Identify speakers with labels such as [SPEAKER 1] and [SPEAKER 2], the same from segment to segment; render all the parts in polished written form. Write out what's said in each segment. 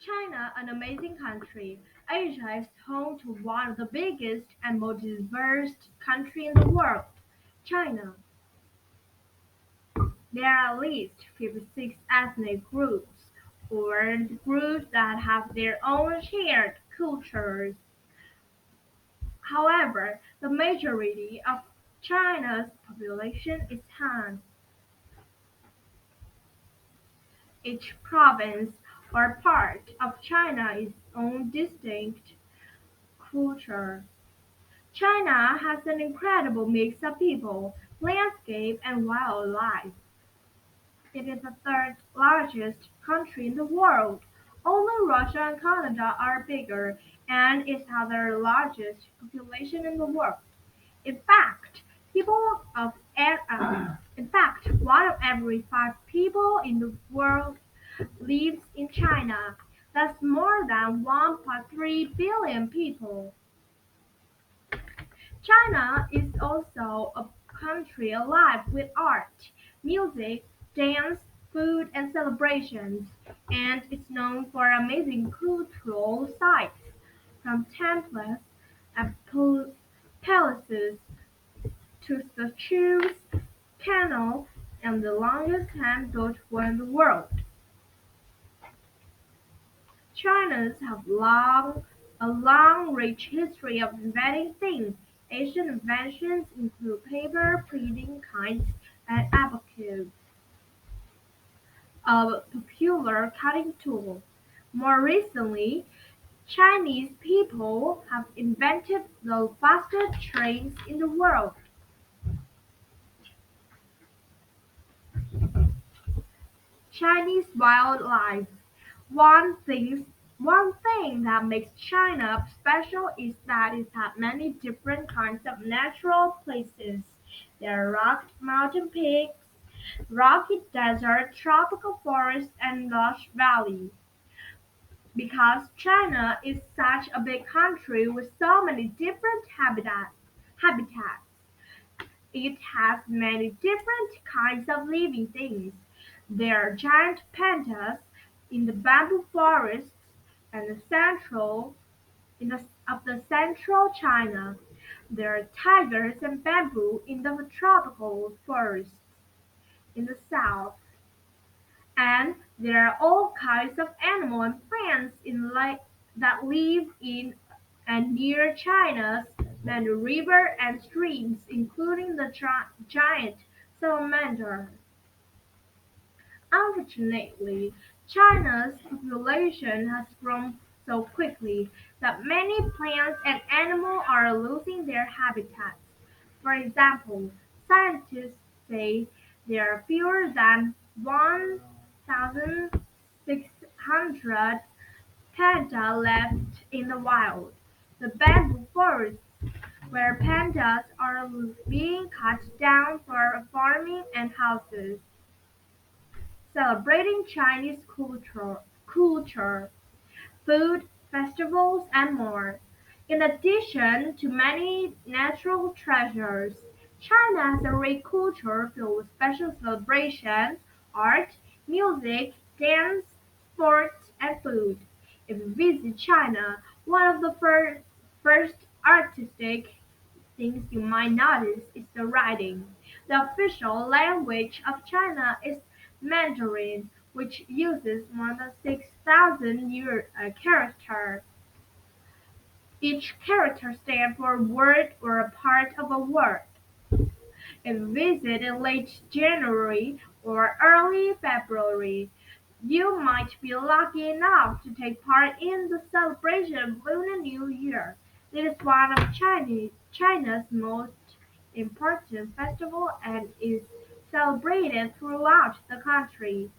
[SPEAKER 1] China, an amazing country. Asia is home to one of the biggest and most diverse countries in the world, China. There are at least 56 ethnic groups, or groups that have their own shared cultures. However, the majority of China's population is Han. Each province or part of China is its own distinct culture. China has an incredible mix of people, landscape, and wildlife. It is the third largest country in the world. Only Russia and Canada are bigger, and it has the largest population in the world. In fact, one of every five people in the world lives in China. That's more than 1.3 billion people. China is also a country alive with art, music, dance, food, and celebrations, and it's known for amazing cultural sites, from temples and palaces to statues, canals, and the longest hand-built one in the world. China's have a long, rich history of inventing things. Ancient inventions include paper, printing, kites, and abacus, a popular cutting tool. More recently, Chinese people have invented the fastest trains in the world. Chinese wildlife. One thing that makes China special is that it has many different kinds of natural places. There are rugged mountain peaks, rocky desert, tropical forests, and lush valleys. Because China is such a big country with so many different habitats, it has many different kinds of living things. There are giant pandas in the bamboo forests and of the central China. There are tigers and bamboo in the tropical forests in the south. And there are all kinds of animals and plants that live in and near China's many rivers and streams, including the giant salamander. Unfortunately, China's population has grown so quickly that many plants and animals are losing their habitats. For example, scientists say there are fewer than 1,600 panda left in the wild. The bamboo forests where pandas are being cut down for farming and houses. Celebrating Chinese culture, food, festivals, and more. In addition to many natural treasures, China has a rich culture filled with special celebrations, art, music, dance, sports, and food. If you visit China, one of the first artistic things you might notice is the writing. The official language of China is Mandarin, which uses more than 6,000 characters. Each character stands for a word or a part of a word. If you visit in late January or early February, you might be lucky enough to take part in the celebration of Lunar New Year. It is one of China's most important festivals and is celebrated throughout the country.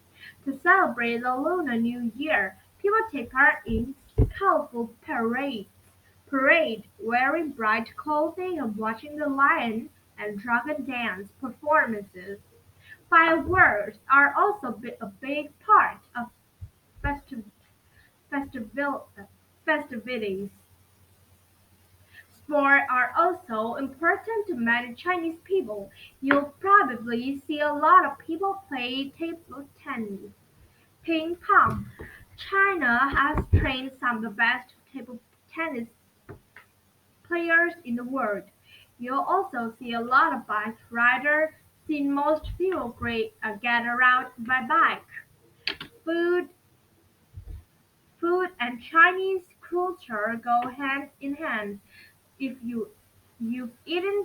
[SPEAKER 1] To celebrate the Lunar New Year, people take part in colorful parade wearing bright clothing and watching the lion and dragon dance performances. Fireworks are also a big part of festiv- festival- festivities. Sports are also important to many Chinese people. You'll probably see a lot of people play table tennis, ping pong, China has trained some of the best table tennis players in the world. You'll also see a lot of bike riders, since most people get around by bike. Food, food and Chinese culture go hand in hand. If you've eaten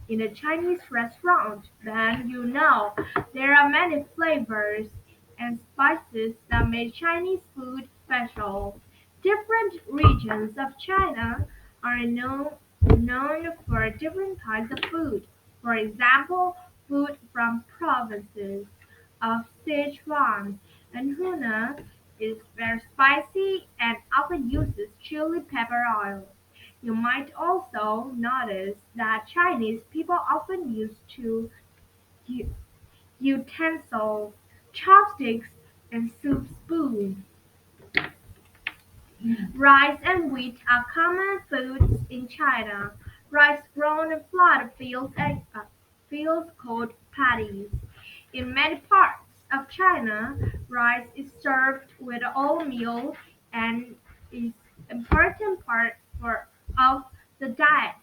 [SPEAKER 1] in a Chinese restaurant, then you know there are many flavors and spices that make Chinese food special. Different regions of China are known for different kinds of food. For example, food from provinces of Sichuan and Hunan is very spicy and often uses chili pepper oil. You might also notice that Chinese people often use two u- utensils, chopsticks, and soup spoons. Rice and wheat are common foods in China. Rice grown in flooded fields called paddies. In many parts of China, rice is served with oatmeal and is an important part of the diet.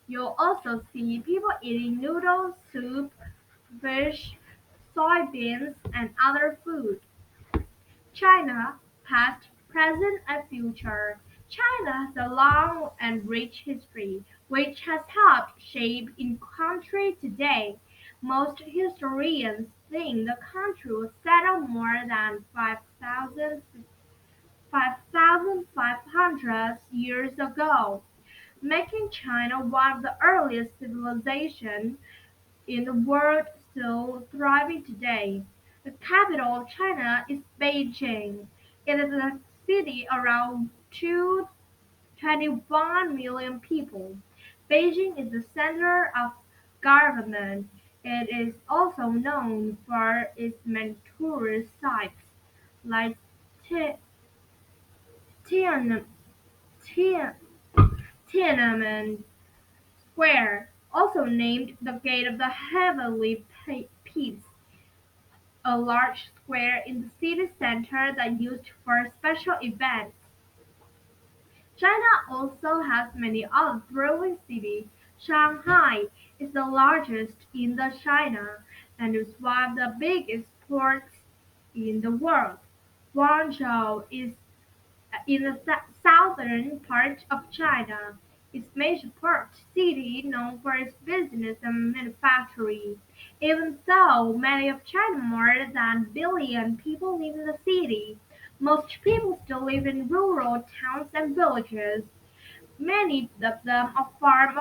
[SPEAKER 1] You'll also see people eating noodles, soup, fish, soybeans, and other food. China: Past, Present, and Future. China has a long and rich history, which has helped shape its country today. Most historians think the country was settled more than 5,500 years ago, making China one of the earliest civilizations in the world still thriving today. The capital of China is Beijing. It is a city around 221 million people. Beijing is the center of government. It is also known for its many tourist sites like Ti- Tian- Tian- Tiananmen Square, also named the Gate of the Heavenly Peace, a large square in the city center that used for special events. China also has many other thriving cities. Shanghai is the largest in the China and is one of the biggest ports in the world. Guangzhou is in the southern part of China. Its major port city known for its business and manufacturing. Even though many of China's more than billion people live in the city, most people still live in rural towns and villages. Many of them are farm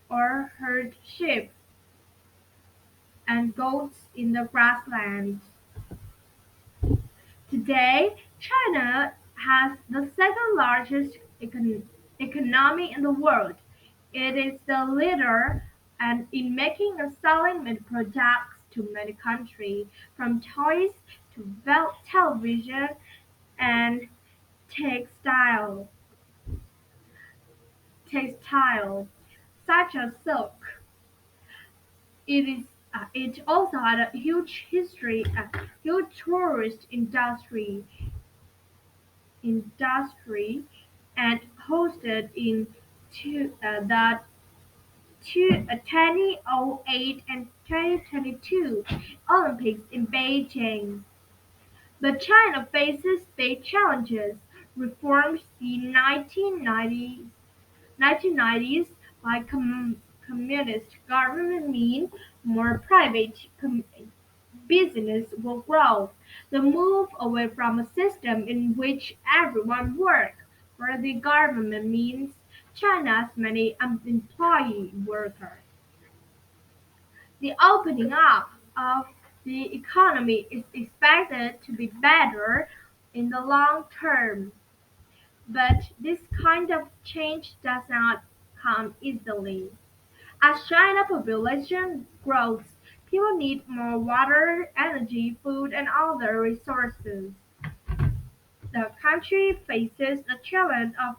[SPEAKER 1] or herd sheep and goats in the grasslands. Today, China has the second largest economy in the world. It is the leader and in making and selling many products to many countries, from toys to television and textile, textile such as silk. It also had a huge tourist industry and hosted in the 2008 and 2022 Olympics in Beijing. But China faces big challenges. Reforms in 1990s by communist government mean more private business will grow. The move away from a system in which everyone works for the government means China's many unemployed workers. The opening up of the economy is expected to be better in the long term, but this kind of change does not come easily. As China's population grows, people need more water, energy, food, and other resources. The country faces the challenge of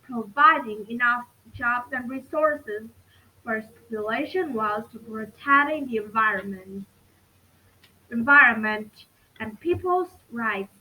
[SPEAKER 1] providing enough jobs and resources for its population whilst protecting the environment. environment, and people's rights.